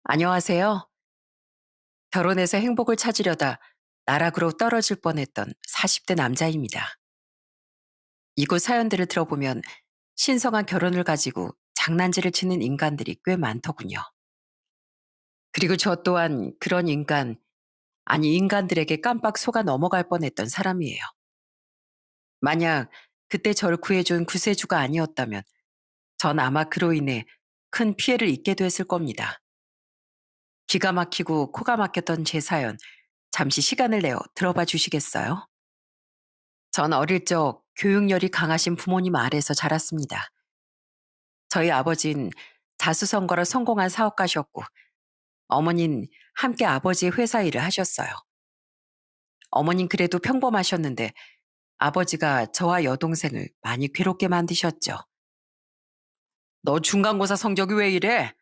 안녕하세요. 결혼해서 행복을 찾으려다 나락으로 떨어질 뻔했던 40대 남자입니다. 이곳 사연들을 들어보면 신성한 결혼을 가지고 장난질을 치는 인간들이 꽤 많더군요. 그리고 저 또한 그런 인간, 아니 인간들에게 깜빡 속아 넘어갈 뻔했던 사람이에요. 만약 그때 저를 구해준 구세주가 아니었다면 전 아마 그로 인해 큰 피해를 입게 됐을 겁니다. 기가 막히고 코가 막혔던 제 사연, 잠시 시간을 내어 들어봐 주시겠어요? 전 어릴 적 교육열이 강하신 부모님 아래서 자랐습니다. 저희 아버진 자수성가로 성공한 사업가셨고, 어머닌 함께 아버지의 회사 일을 하셨어요. 어머닌 그래도 평범하셨는데 아버지가 저와 여동생을 많이 괴롭게 만드셨죠. 너 중간고사 성적이 왜 이래?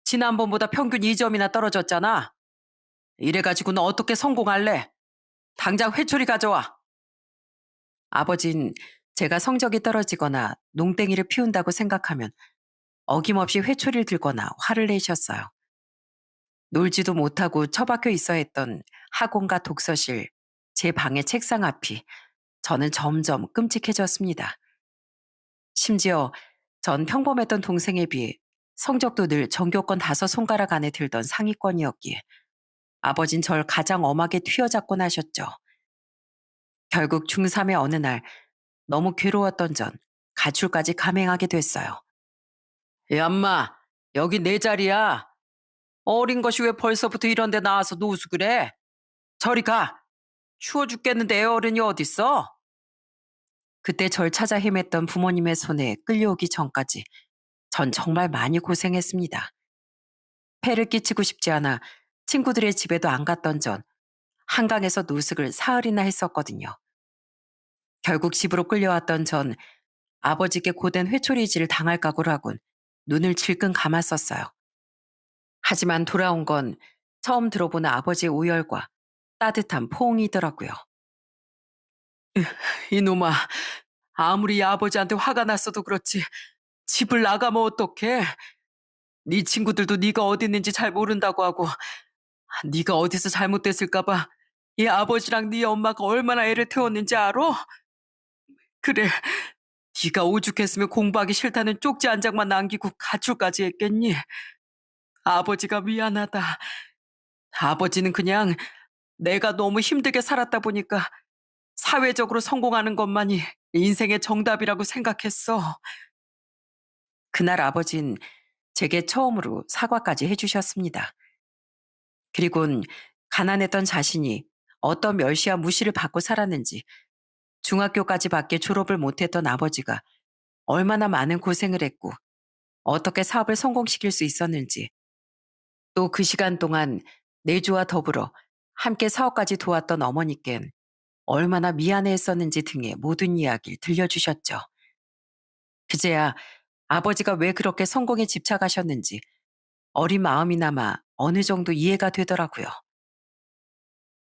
지난번보다 평균 2점이나 떨어졌잖아. 이래가지고 너 어떻게 성공할래? 당장 회초리 가져와. 아버진 제가 성적이 떨어지거나 농땡이를 피운다고 생각하면 어김없이 회초리를 들거나 화를 내셨어요. 놀지도 못하고 처박혀 있어야 했던 학원과 독서실, 제 방의 책상 앞이 저는 점점 끔찍해졌습니다. 심지어 전 평범했던 동생에 비해 성적도 늘 전교권 5손가락 안에 들던 상위권이었기에 아버진 절 가장 엄하게 휘어잡곤 하셨죠. 결국 중3의 어느 날 너무 괴로웠던 전 가출까지 감행하게 됐어요. 야, 엄마, 여기 내 자리야. 어린 것이 왜 벌써부터 이런 데 나와서 노수 그래? 저리 가. 추워 죽겠는데 애 어른이 어딨어? 그때 절 찾아 헤맸던 부모님의 손에 끌려오기 전까지 전 정말 많이 고생했습니다. 폐를 끼치고 싶지 않아 친구들의 집에도 안 갔던 전 한강에서 노숙을 사흘이나 했었거든요. 결국 집으로 끌려왔던 전 아버지께 고된 회초리질을 당할 각오를 하곤 눈을 질끈 감았었어요. 하지만 돌아온 건 처음 들어보는 아버지의 오열과 따뜻한 포옹이더라고요. 이놈아, 아무리 아버지한테 화가 났어도 그렇지 집을 나가면 어떡해? 네 친구들도 네가 어디 있는지 잘 모른다고 하고 네가 어디서 잘못됐을까 봐 이 아버지랑 네 엄마가 얼마나 애를 태웠는지 알아? 그래, 네가 오죽했으면 공부하기 싫다는 쪽지 한 장만 남기고 가출까지 했겠니? 아버지가 미안하다. 아버지는 그냥 내가 너무 힘들게 살았다 보니까 사회적으로 성공하는 것만이 인생의 정답이라고 생각했어. 그날 아버진 제게 처음으로 사과까지 해주셨습니다. 그리곤 가난했던 자신이 어떤 멸시와 무시를 받고 살았는지, 중학교까지밖에 졸업을 못했던 아버지가 얼마나 많은 고생을 했고 어떻게 사업을 성공시킬 수 있었는지, 또 그 시간 동안 내조와 더불어 함께 사업까지 도왔던 어머니께 얼마나 미안해했었는지 등의 모든 이야기를 들려주셨죠. 그제야 아버지가 왜 그렇게 성공에 집착하셨는지 어린 마음이나마 어느 정도 이해가 되더라고요.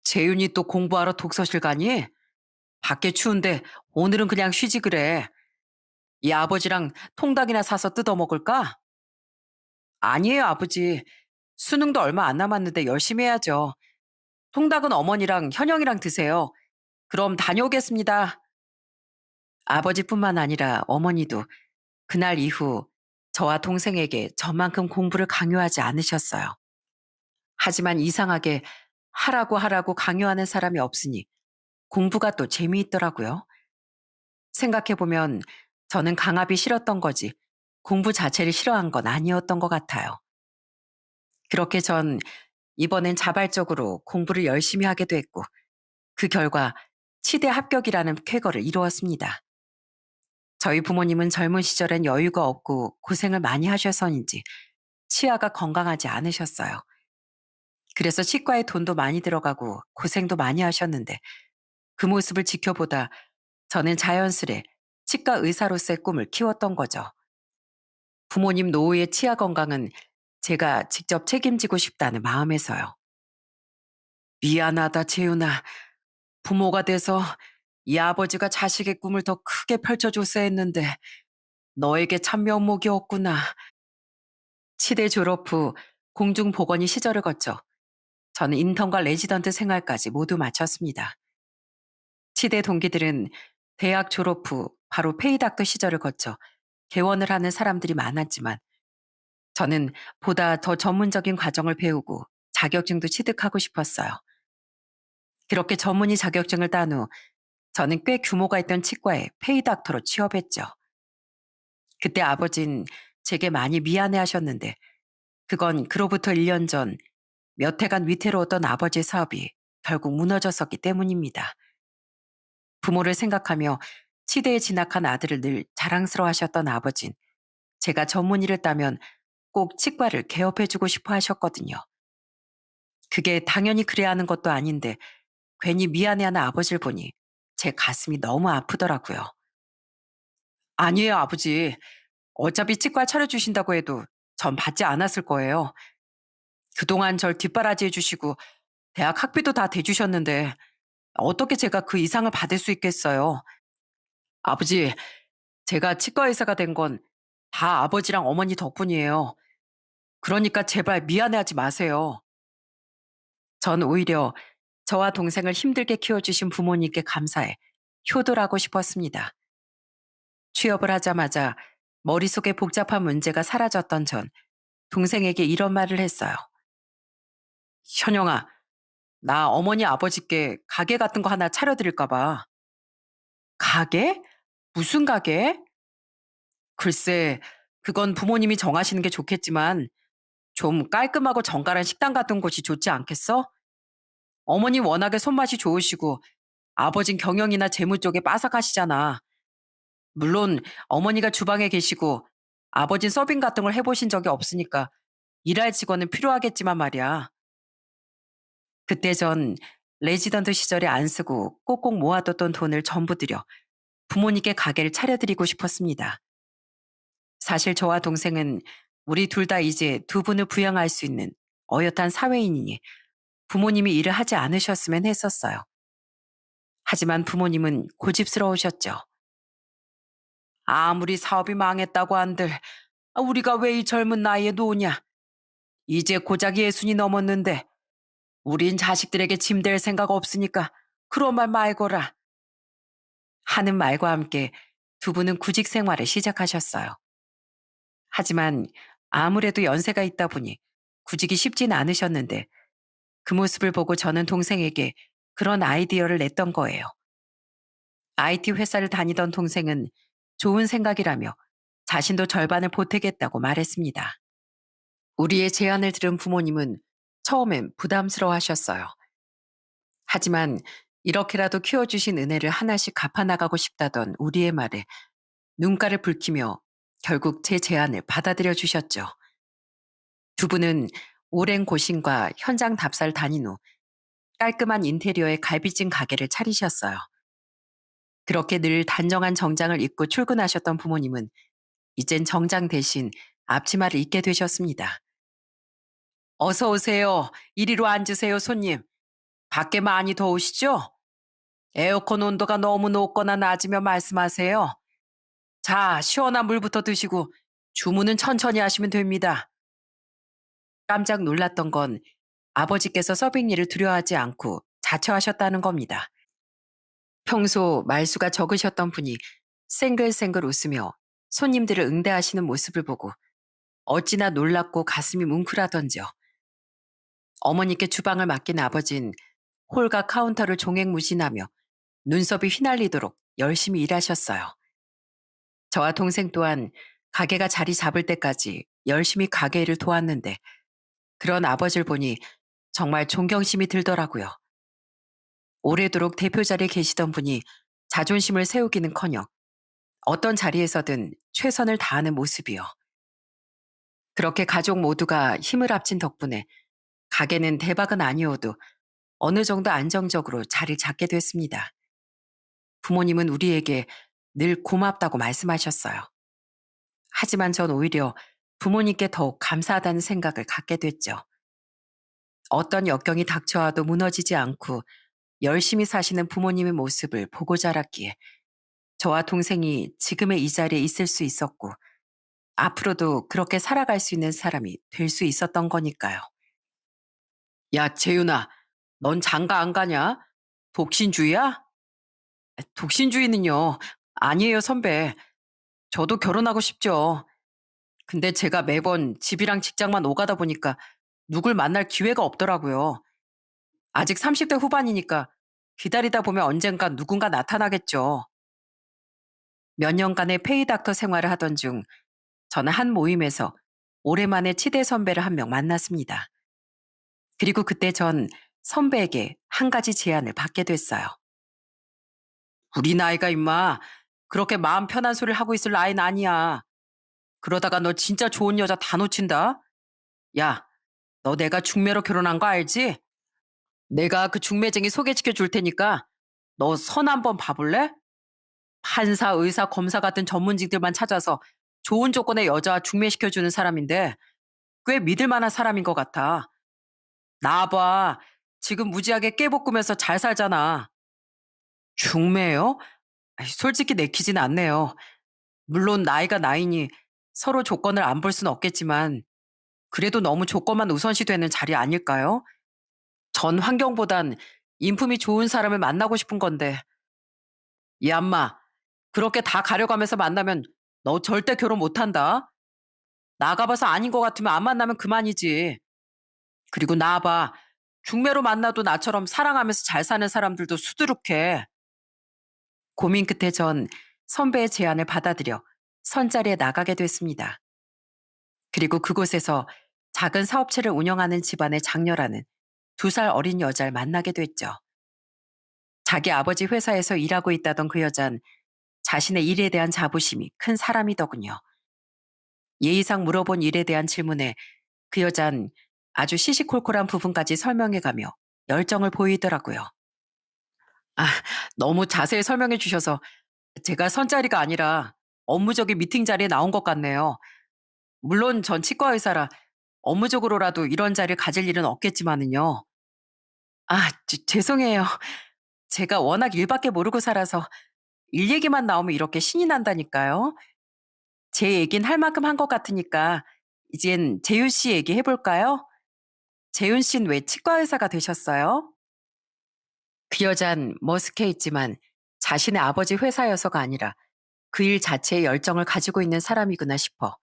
재윤이 또 공부하러 독서실 가니? 밖에 추운데 오늘은 그냥 쉬지 그래. 이 아버지랑 통닭이나 사서 뜯어 먹을까? 아니에요, 아버지. 수능도 얼마 안 남았는데 열심히 해야죠. 통닭은 어머니랑 현영이랑 드세요. 그럼 다녀오겠습니다. 아버지뿐만 아니라 어머니도 그날 이후 저와 동생에게 저만큼 공부를 강요하지 않으셨어요. 하지만 이상하게 하라고 강요하는 사람이 없으니 공부가 또 재미있더라고요. 생각해보면 저는 강압이 싫었던 거지 공부 자체를 싫어한 건 아니었던 것 같아요. 그렇게 전 이번엔 자발적으로 공부를 열심히 하게 됐고 그 결과 치대 합격이라는 쾌거를 이루었습니다. 저희 부모님은 젊은 시절엔 여유가 없고 고생을 많이 하셔서인지 치아가 건강하지 않으셨어요. 그래서 치과에 돈도 많이 들어가고 고생도 많이 하셨는데 그 모습을 지켜보다 저는 자연스레 치과 의사로서의 꿈을 키웠던 거죠. 부모님 노후의 치아 건강은 제가 직접 책임지고 싶다는 마음에서요. 미안하다, 재윤아. 부모가 돼서 이 아버지가 자식의 꿈을 더 크게 펼쳐줬어야 했는데 너에게 참 면목이 없구나. 치대 졸업 후 공중보건이 시절을 거쳐 저는 인턴과 레지던트 생활까지 모두 마쳤습니다. 치대 동기들은 대학 졸업 후 바로 페이닥터 시절을 거쳐 개원을 하는 사람들이 많았지만 저는 보다 더 전문적인 과정을 배우고 자격증도 취득하고 싶었어요. 그렇게 전문의 자격증을 딴 후 저는 꽤 규모가 있던 치과에 페이닥터로 취업했죠. 그때 아버진 제게 많이 미안해 하셨는데 그건 그로부터 1년 전 몇 해간 위태로웠던 아버지의 사업이 결국 무너졌었기 때문입니다. 부모를 생각하며 치대에 진학한 아들을 늘 자랑스러워 하셨던 아버진 제가 전문의를 따면 꼭 치과를 개업해주고 싶어 하셨거든요. 그게 당연히 그래야 하는 것도 아닌데 괜히 미안해하는 아버지를 보니 제 가슴이 너무 아프더라고요. 아니에요, 아버지. 어차피 치과 차려주신다고 해도 전 받지 않았을 거예요. 그동안 절 뒷바라지 해주시고 대학 학비도 다 대주셨는데 어떻게 제가 그 이상을 받을 수 있겠어요. 아버지, 제가 치과 의사가 된 건 다 아버지랑 어머니 덕분이에요. 그러니까 제발 미안해하지 마세요. 전 오히려 저와 동생을 힘들게 키워주신 부모님께 감사해 효도하고 싶었습니다. 취업을 하자마자 머릿속에 복잡한 문제가 사라졌던 전 동생에게 이런 말을 했어요. 현영아, 나 어머니 아버지께 가게 같은 거 하나 차려드릴까 봐. 가게? 무슨 가게? 글쎄, 그건 부모님이 정하시는 게 좋겠지만 좀 깔끔하고 정갈한 식당 같은 곳이 좋지 않겠어? 어머니 워낙에 손맛이 좋으시고 아버진 경영이나 재무 쪽에 빠삭하시잖아. 물론 어머니가 주방에 계시고 아버진 서빙 같은 걸 해보신 적이 없으니까 일할 직원은 필요하겠지만 말이야. 그때 전 레지던트 시절에 안 쓰고 꼭꼭 모아뒀던 돈을 전부 들여 부모님께 가게를 차려드리고 싶었습니다. 사실 저와 동생은 우리 둘 다 이제 두 분을 부양할 수 있는 어엿한 사회인이니 부모님이 일을 하지 않으셨으면 했었어요. 하지만 부모님은 고집스러우셨죠. 아무리 사업이 망했다고 한들 우리가 왜 이 젊은 나이에 노냐. 이제 고작 예순이 넘었는데 우린 자식들에게 짐 될 생각 없으니까 그런 말 말거라. 하는 말과 함께 두 분은 구직 생활을 시작하셨어요. 하지만 아무래도 연세가 있다 보니 구직이 쉽진 않으셨는데 그 모습을 보고 저는 동생에게 그런 아이디어를 냈던 거예요. IT 회사를 다니던 동생은 좋은 생각이라며 자신도 절반을 보태겠다고 말했습니다. 우리의 제안을 들은 부모님은 처음엔 부담스러워 하셨어요. 하지만 이렇게라도 키워주신 은혜를 하나씩 갚아나가고 싶다던 우리의 말에 눈가를 붉히며 결국 제 제안을 받아들여 주셨죠. 두 분은 오랜 고심과 현장 답사를 다닌 후 깔끔한 인테리어의 갈비찜 가게를 차리셨어요. 그렇게 늘 단정한 정장을 입고 출근하셨던 부모님은 이젠 정장 대신 앞치마를 입게 되셨습니다. 어서 오세요. 이리로 앉으세요, 손님. 밖에 많이 더우시죠? 에어컨 온도가 너무 높거나 낮으면 말씀하세요. 자, 시원한 물부터 드시고 주문은 천천히 하시면 됩니다. 깜짝 놀랐던 건 아버지께서 서빙 일을 두려워하지 않고 자처하셨다는 겁니다. 평소 말수가 적으셨던 분이 생글생글 웃으며 손님들을 응대하시는 모습을 보고 어찌나 놀랍고 가슴이 뭉클하던지요. 어머니께 주방을 맡긴 아버진 홀과 카운터를 종횡무진하며 눈썹이 휘날리도록 열심히 일하셨어요. 저와 동생 또한 가게가 자리 잡을 때까지 열심히 가게 일을 도왔는데 그런 아버지를 보니 정말 존경심이 들더라고요. 오래도록 대표 자리에 계시던 분이 자존심을 세우기는커녕 어떤 자리에서든 최선을 다하는 모습이요. 그렇게 가족 모두가 힘을 합친 덕분에 가게는 대박은 아니어도 어느 정도 안정적으로 자리를 잡게 됐습니다. 부모님은 우리에게 늘 고맙다고 말씀하셨어요. 하지만 전 오히려 부모님께 더욱 감사하다는 생각을 갖게 됐죠. 어떤 역경이 닥쳐와도 무너지지 않고 열심히 사시는 부모님의 모습을 보고 자랐기에 저와 동생이 지금의 이 자리에 있을 수 있었고 앞으로도 그렇게 살아갈 수 있는 사람이 될 수 있었던 거니까요. 야, 재윤아, 넌 장가 안 가냐? 독신주의야? 독신주의는요. 아니에요, 선배. 저도 결혼하고 싶죠. 근데 제가 매번 집이랑 직장만 오가다 보니까 누굴 만날 기회가 없더라고요. 아직 30대 후반이니까 기다리다 보면 언젠가 누군가 나타나겠죠. 몇 년간의 페이닥터 생활을 하던 중 저는 한 모임에서 오랜만에 치대 선배를 한 명 만났습니다. 그리고 그때 전 선배에게 한 가지 제안을 받게 됐어요. 우리 나이가 임마 그렇게 마음 편한 소리를 하고 있을 나이는 아니야. 그러다가 너 진짜 좋은 여자 다 놓친다. 야, 너 내가 중매로 결혼한 거 알지? 내가 그 중매쟁이 소개시켜 줄 테니까 너 선 한번 봐볼래? 판사, 의사, 검사 같은 전문직들만 찾아서 좋은 조건의 여자 중매시켜 주는 사람인데 꽤 믿을 만한 사람인 것 같아. 나봐. 지금 무지하게 깨볶으면서 잘 살잖아. 중매요? 아이, 솔직히 내키진 않네요. 물론 나이가 나이니 서로 조건을 안 볼 순 없겠지만 그래도 너무 조건만 우선시 되는 자리 아닐까요? 전 환경보단 인품이 좋은 사람을 만나고 싶은 건데. 이 엄마, 그렇게 다 가려가면서 만나면 너 절대 결혼 못한다. 나가봐서 아닌 것 같으면 안 만나면 그만이지. 그리고 나봐. 중매로 만나도 나처럼 사랑하면서 잘 사는 사람들도 수두룩해. 고민 끝에 전 선배의 제안을 받아들여 선자리에 나가게 됐습니다. 그리고 그곳에서 작은 사업체를 운영하는 집안의 장녀라는 2살 어린 여자를 만나게 됐죠. 자기 아버지 회사에서 일하고 있다던 그 여잔 자신의 일에 대한 자부심이 큰 사람이더군요. 예의상 물어본 일에 대한 질문에 그 여잔 아주 시시콜콜한 부분까지 설명해가며 열정을 보이더라고요. 아, 너무 자세히 설명해 주셔서 제가 선자리가 아니라 업무적인 미팅 자리에 나온 것 같네요. 물론 전 치과 의사라 업무적으로라도 이런 자리를 가질 일은 없겠지만은요. 아, 죄송해요. 제가 워낙 일밖에 모르고 살아서 일 얘기만 나오면 이렇게 신이 난다니까요. 제 얘긴 할 만큼 한 것 같으니까 이젠 재윤 씨 얘기 해볼까요? 재윤 씨는 왜 치과 의사가 되셨어요? 그 여잔 머쓱해있지만 자신의 아버지 회사여서가 아니라 그 일 자체에 열정을 가지고 있는 사람이구나 싶어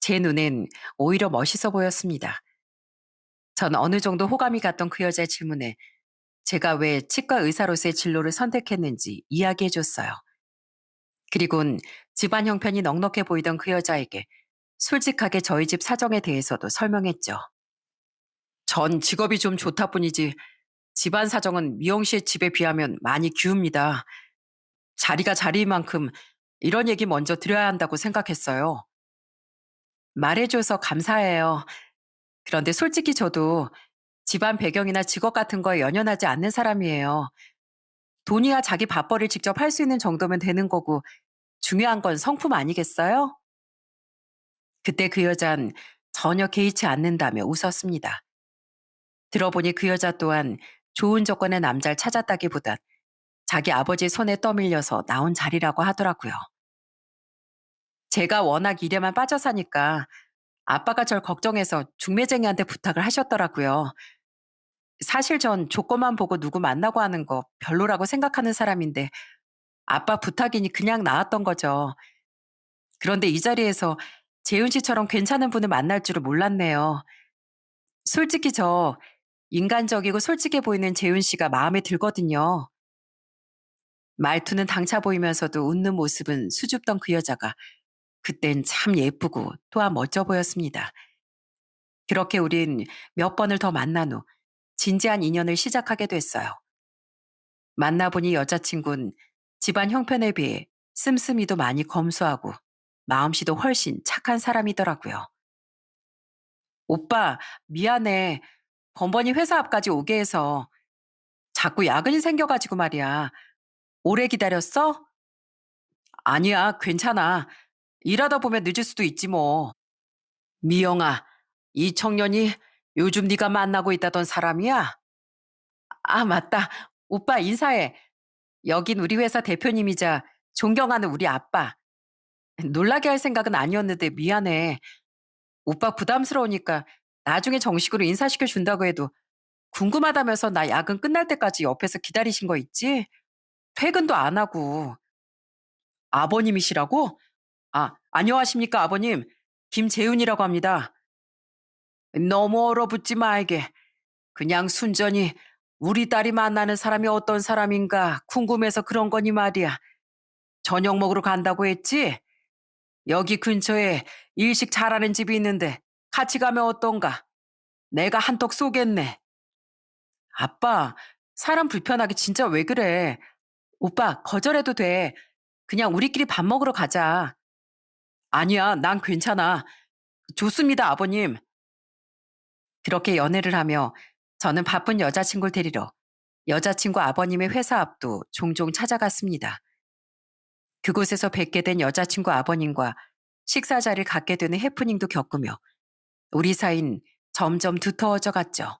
제 눈엔 오히려 멋있어 보였습니다. 전 어느 정도 호감이 갔던 그 여자의 질문에 제가 왜 치과 의사로서의 진로를 선택했는지 이야기해줬어요. 그리곤 집안 형편이 넉넉해 보이던 그 여자에게 솔직하게 저희 집 사정에 대해서도 설명했죠. 전 직업이 좀 좋다 뿐이지 집안 사정은 미영 씨의 집에 비하면 많이 기웁니다. 자리가 자리인 만큼 이런 얘기 먼저 드려야 한다고 생각했어요. 말해줘서 감사해요. 그런데 솔직히 저도 집안 배경이나 직업 같은 거에 연연하지 않는 사람이에요. 돈이야 자기 밥벌이를 직접 할 수 있는 정도면 되는 거고 중요한 건 성품 아니겠어요? 그때 그 여잔 전혀 개의치 않는다며 웃었습니다. 들어보니 그 여자 또한 좋은 조건의 남자를 찾았다기보단 자기 아버지 손에 떠밀려서 나온 자리라고 하더라고요. 제가 워낙 일에만 빠져 사니까 아빠가 절 걱정해서 중매쟁이한테 부탁을 하셨더라고요. 사실 전 조건만 보고 누구 만나고 하는 거 별로라고 생각하는 사람인데 아빠 부탁이니 그냥 나왔던 거죠. 그런데 이 자리에서 재윤 씨처럼 괜찮은 분을 만날 줄을 몰랐네요. 솔직히 저 인간적이고 솔직해 보이는 재윤 씨가 마음에 들거든요. 말투는 당차 보이면서도 웃는 모습은 수줍던 그 여자가 그땐 참 예쁘고 또한 멋져 보였습니다. 그렇게 우린 몇 번을 더 만난 후 진지한 인연을 시작하게 됐어요. 만나보니 여자친구는 집안 형편에 비해 씀씀이도 많이 검소하고 마음씨도 훨씬 착한 사람이더라고요. 오빠, 미안해. 번번이 회사 앞까지 오게 해서 자꾸 야근이 생겨가지고 말이야. 오래 기다렸어? 아니야, 괜찮아. 일하다 보면 늦을 수도 있지 뭐. 미영아, 이 청년이 요즘 네가 만나고 있다던 사람이야? 아, 맞다. 오빠 인사해. 여긴 우리 회사 대표님이자 존경하는 우리 아빠. 놀라게 할 생각은 아니었는데 미안해. 오빠 부담스러우니까 나중에 정식으로 인사시켜 준다고 해도 궁금하다면서 나 야근 끝날 때까지 옆에서 기다리신 거 있지? 퇴근도 안 하고. 아버님이시라고? 아, 안녕하십니까, 아버님. 김재훈이라고 합니다. 너무 얼어붙지 말게. 그냥 순전히 우리 딸이 만나는 사람이 어떤 사람인가 궁금해서 그런 거니 말이야. 저녁 먹으러 간다고 했지? 여기 근처에 일식 잘하는 집이 있는데 같이 가면 어떤가? 내가 한턱 쏘겠네. 아빠, 사람 불편하게 진짜 왜 그래? 오빠, 거절해도 돼. 그냥 우리끼리 밥 먹으러 가자. 아니야, 난 괜찮아. 좋습니다, 아버님. 그렇게 연애를 하며 저는 바쁜 여자친구를 데리러 여자친구 아버님의 회사 앞도 종종 찾아갔습니다. 그곳에서 뵙게 된 여자친구 아버님과 식사 자리를 갖게 되는 해프닝도 겪으며 우리 사이는 점점 두터워져 갔죠.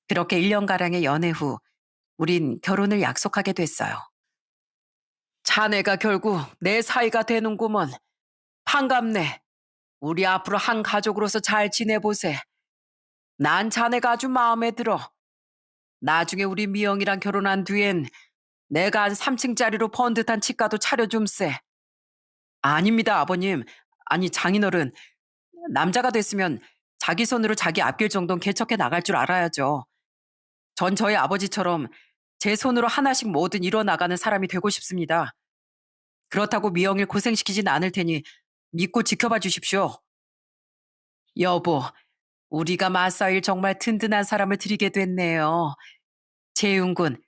그렇게 1년가량의 연애 후 우린 결혼을 약속하게 됐어요. 자네가 결국 내 사이가 되는구먼. 반갑네. 우리 앞으로 한 가족으로서 잘 지내보세. 난 자네가 아주 마음에 들어. 나중에 우리 미영이랑 결혼한 뒤엔 내가 한 3층짜리로 번듯한 치과도 차려줌세. 아닙니다, 아버님. 아니, 장인어른. 남자가 됐으면 자기 손으로 자기 앞길 정도는 개척해 나갈 줄 알아야죠. 전 저희 아버지처럼 제 손으로 하나씩 뭐든 이뤄나가는 사람이 되고 싶습니다. 그렇다고 미영을 고생시키진 않을 테니 믿고 지켜봐 주십시오. 여보, 우리가 맞사일 정말 든든한 사람을 들이게 됐네요. 재윤군,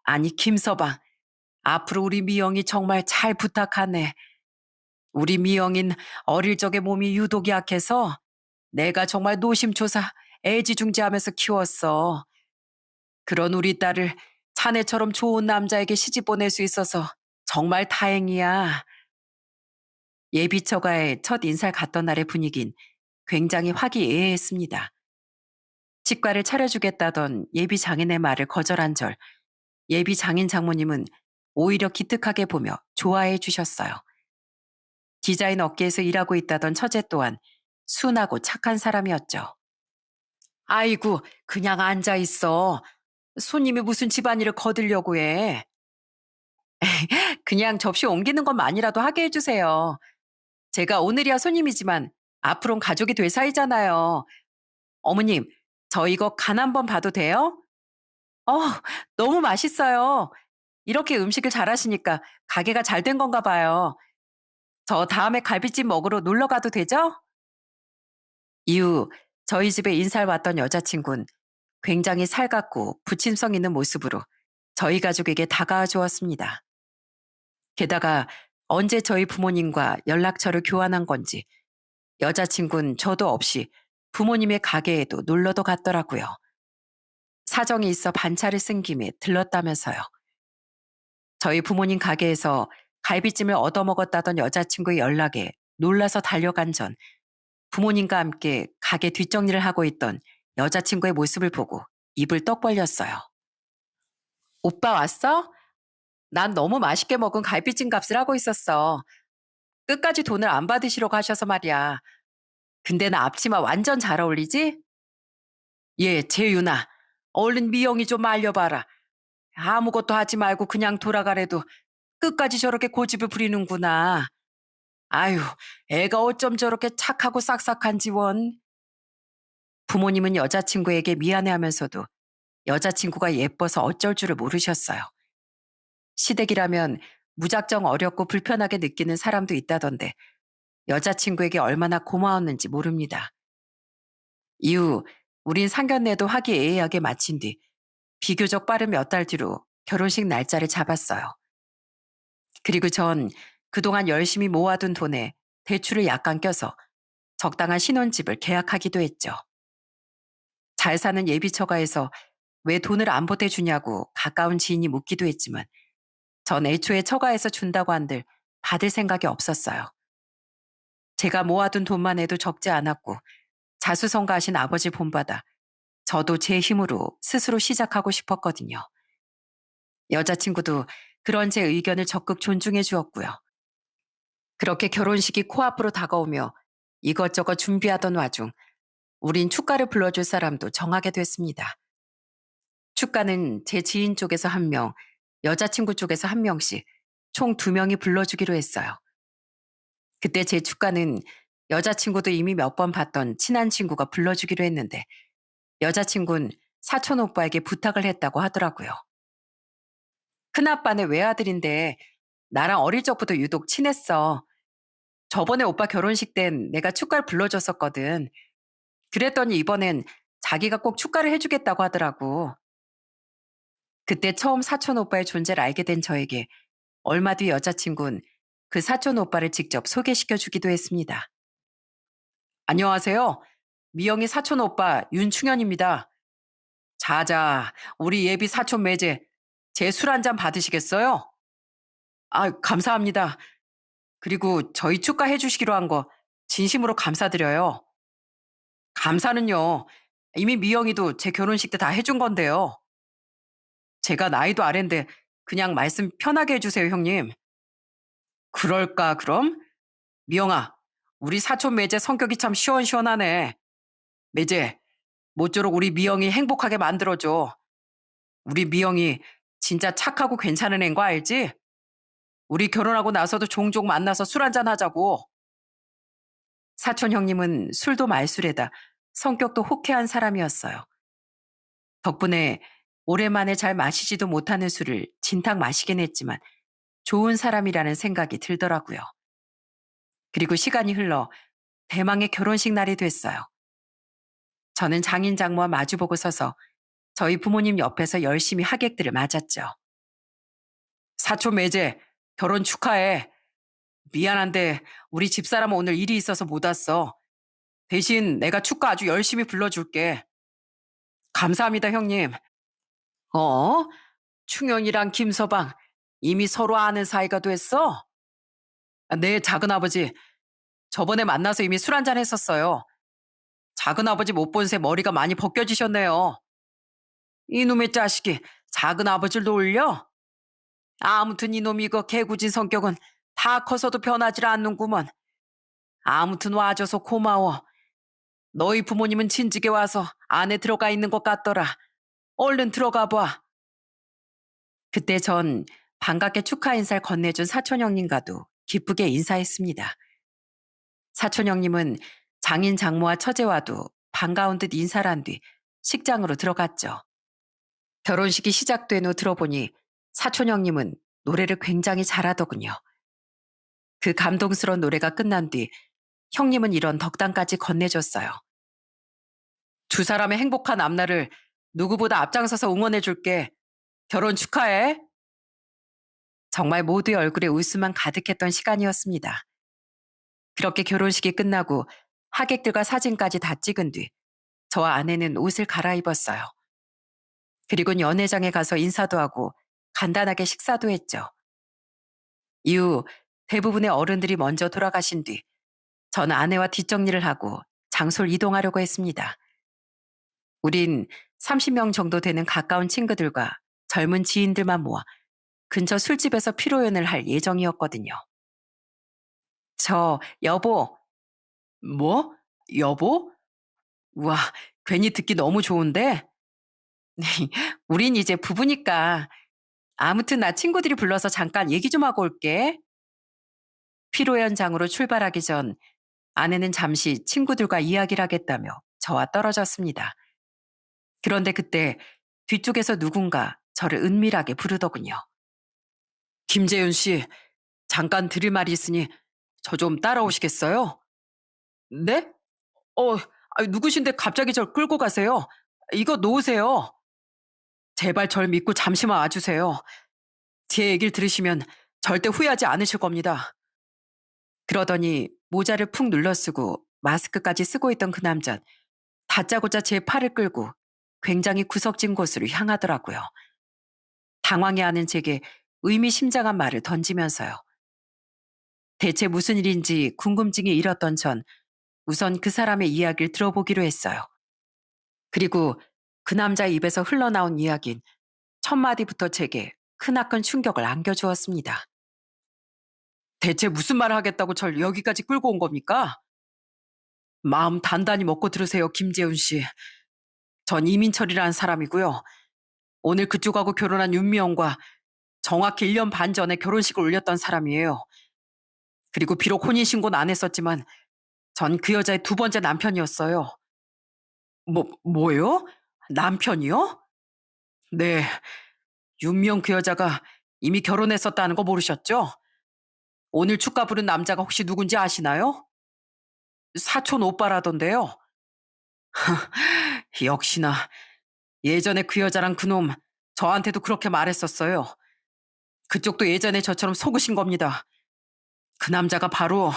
아니 김서방, 앞으로 우리 미영이 정말 잘 부탁하네. 우리 미영인 어릴 적에 몸이 유독 약해서 내가 정말 노심초사 애지중지하면서 키웠어. 그런 우리 딸을 자네처럼 좋은 남자에게 시집 보낼 수 있어서 정말 다행이야. 예비 처가의 첫 인사를 갔던 날의 분위긴 굉장히 화기애애했습니다. 치과를 차려주겠다던 예비 장인의 말을 거절한 절, 예비 장인 장모님은 오히려 기특하게 보며 좋아해 주셨어요. 디자인 업계에서 일하고 있다던 처제 또한 순하고 착한 사람이었죠. 아이고, 그냥 앉아 있어. 손님이 무슨 집안일을 거들려고 해. 그냥 접시 옮기는 것만이라도 하게 해주세요. 제가 오늘이야 손님이지만 앞으론 가족이 될 사이잖아요. 어머님, 저 이거 간 한번 봐도 돼요? 어, 너무 맛있어요. 이렇게 음식을 잘하시니까 가게가 잘 된 건가 봐요. 저 다음에 갈비찜 먹으러 놀러 가도 되죠? 이후 저희 집에 인사를 왔던 여자친구는 굉장히 살갑고 부침성 있는 모습으로 저희 가족에게 다가와 주었습니다. 게다가 언제 저희 부모님과 연락처를 교환한 건지 여자친구는 저도 없이 부모님의 가게에도 놀러도 갔더라고요. 사정이 있어 반차를 쓴 김에 들렀다면서요. 저희 부모님 가게에서 갈비찜을 얻어먹었다던 여자친구의 연락에 놀라서 달려간 전 부모님과 함께 가게 뒷정리를 하고 있던 여자친구의 모습을 보고 입을 떡 벌렸어요. 오빠 왔어? 난 너무 맛있게 먹은 갈비찜 값을 하고 있었어. 끝까지 돈을 안 받으시려고 하셔서 말이야. 근데 나 앞치마 완전 잘 어울리지? 예, 재윤아. 얼른 미영이 좀 말려봐라. 아무것도 하지 말고 그냥 돌아가래도 끝까지 저렇게 고집을 부리는구나. 아유, 애가 어쩜 저렇게 착하고 싹싹한지 원. 부모님은 여자친구에게 미안해하면서도 여자친구가 예뻐서 어쩔 줄을 모르셨어요. 시댁이라면 무작정 어렵고 불편하게 느끼는 사람도 있다던데 여자친구에게 얼마나 고마웠는지 모릅니다. 이후 우린 상견례도 화기애애하게 마친 뒤 비교적 빠른 몇 달 뒤로 결혼식 날짜를 잡았어요. 그리고 전 그동안 열심히 모아둔 돈에 대출을 약간 껴서 적당한 신혼집을 계약하기도 했죠. 잘 사는 예비 처가에서 왜 돈을 안 보태주냐고 가까운 지인이 묻기도 했지만 전 애초에 처가에서 준다고 한들 받을 생각이 없었어요. 제가 모아둔 돈만 해도 적지 않았고 자수성가하신 아버지 본받아 저도 제 힘으로 스스로 시작하고 싶었거든요. 여자친구도 그런 제 의견을 적극 존중해 주었고요. 그렇게 결혼식이 코앞으로 다가오며 이것저것 준비하던 와중 우린 축가를 불러줄 사람도 정하게 됐습니다. 축가는 제 지인 쪽에서 한 명, 여자친구 쪽에서 한 명씩 총 두 명이 불러주기로 했어요. 그때 제 축가는 여자친구도 이미 몇 번 봤던 친한 친구가 불러주기로 했는데 여자친구는 사촌 오빠에게 부탁을 했다고 하더라고요. 큰아빠는 외아들인데 나랑 어릴 적부터 유독 친했어. 저번에 오빠 결혼식 땐 내가 축가를 불러줬었거든. 그랬더니 이번엔 자기가 꼭 축가를 해주겠다고 하더라고. 그때 처음 사촌 오빠의 존재를 알게 된 저에게 얼마 뒤 여자친구는 그 사촌 오빠를 직접 소개시켜 주기도 했습니다. 안녕하세요. 미영이 사촌 오빠 윤충현입니다. 자자, 우리 예비 사촌 매제 제 술 한 잔 받으시겠어요? 아, 감사합니다. 그리고 저희 축가해 주시기로 한 거 진심으로 감사드려요. 감사는요. 이미 미영이도 제 결혼식 때 다 해준 건데요. 제가 나이도 아랜데 그냥 말씀 편하게 해주세요, 형님. 그럴까, 그럼? 미영아, 우리 사촌 매제 성격이 참 시원시원하네. 매제, 모쪼록 우리 미영이 행복하게 만들어줘. 우리 미영이 진짜 착하고 괜찮은 애인 거 알지? 우리 결혼하고 나서도 종종 만나서 술 한잔 하자고. 사촌 형님은 술도 말술에다 성격도 호쾌한 사람이었어요. 덕분에 오랜만에 잘 마시지도 못하는 술을 진탕 마시긴 했지만 좋은 사람이라는 생각이 들더라고요. 그리고 시간이 흘러 대망의 결혼식 날이 됐어요. 저는 장인 장모와 마주보고 서서 저희 부모님 옆에서 열심히 하객들을 맞았죠. 사촌 매제 결혼 축하해. 미안한데 우리 집사람은 오늘 일이 있어서 못 왔어. 대신 내가 축가 아주 열심히 불러줄게. 감사합니다, 형님. 어? 충현이랑 김서방 이미 서로 아는 사이가 됐어? 아, 네, 작은아버지. 저번에 만나서 이미 술 한잔 했었어요. 작은아버지 못 본 새 머리가 많이 벗겨지셨네요. 이놈의 자식이 작은아버지를 놀려? 아무튼 이놈이 그 개구진 성격은 다 커서도 변하질 않는구먼. 아무튼 와줘서 고마워. 너희 부모님은 진즉에 와서 안에 들어가 있는 것 같더라. 얼른 들어가 봐. 그때 전 반갑게 축하 인사를 건네준 사촌 형님과도 기쁘게 인사했습니다. 사촌 형님은 장인 장모와 처제와도 반가운 듯 인사를 한 뒤 식장으로 들어갔죠. 결혼식이 시작된 후 들어보니 사촌 형님은 노래를 굉장히 잘하더군요. 그 감동스러운 노래가 끝난 뒤 형님은 이런 덕담까지 건네줬어요. 두 사람의 행복한 앞날을 누구보다 앞장서서 응원해줄게. 결혼 축하해. 정말 모두의 얼굴에 웃음만 가득했던 시간이었습니다. 그렇게 결혼식이 끝나고 하객들과 사진까지 다 찍은 뒤 저와 아내는 옷을 갈아입었어요. 그리고 연회장에 가서 인사도 하고 간단하게 식사도 했죠. 이후 대부분의 어른들이 먼저 돌아가신 뒤 저는 아내와 뒷정리를 하고 장소를 이동하려고 했습니다. 우린 30명 정도 되는 가까운 친구들과 젊은 지인들만 모아 근처 술집에서 피로연을 할 예정이었거든요. 여보. 뭐? 여보? 우와, 괜히 듣기 너무 좋은데? 우린 이제 부부니까. 아무튼 나 친구들이 불러서 잠깐 얘기 좀 하고 올게. 피로연장으로 출발하기 전 아내는 잠시 친구들과 이야기를 하겠다며 저와 떨어졌습니다. 그런데 그때 뒤쪽에서 누군가 저를 은밀하게 부르더군요. 김재윤 씨, 잠깐 드릴 말이 있으니 저 좀 따라오시겠어요? 네? 어, 누구신데 갑자기 절 끌고 가세요? 이거 놓으세요. 제발 절 믿고 잠시만 와주세요. 제 얘기를 들으시면 절대 후회하지 않으실 겁니다. 그러더니 모자를 푹 눌러쓰고 마스크까지 쓰고 있던 그 남자 다짜고짜 제 팔을 끌고 굉장히 구석진 곳으로 향하더라고요. 당황해하는 제게 의미심장한 말을 던지면서요. 대체 무슨 일인지 궁금증이 일었던 전 우선 그 사람의 이야기를 들어보기로 했어요. 그리고 그 남자 입에서 흘러나온 이야기는 첫 마디부터 제게 크나큰 충격을 안겨주었습니다. 대체 무슨 말을 하겠다고 절 여기까지 끌고 온 겁니까? 마음 단단히 먹고 들으세요, 김재훈 씨. 전 이민철이라는 사람이고요. 오늘 그쪽하고 결혼한 윤미영과 정확히 1년 반 전에 결혼식을 올렸던 사람이에요. 그리고 비록 혼인신고는 안 했었지만 전 그 여자의 두 번째 남편이었어요. 뭐요? 남편이요? 네, 윤미영 그 여자가 이미 결혼했었다는 거 모르셨죠? 오늘 축가 부른 남자가 혹시 누군지 아시나요? 사촌 오빠라던데요. 역시나 예전에 그 여자랑 그놈 저한테도 그렇게 말했었어요. 그쪽도 예전에 저처럼 속으신 겁니다. 그 남자가 바로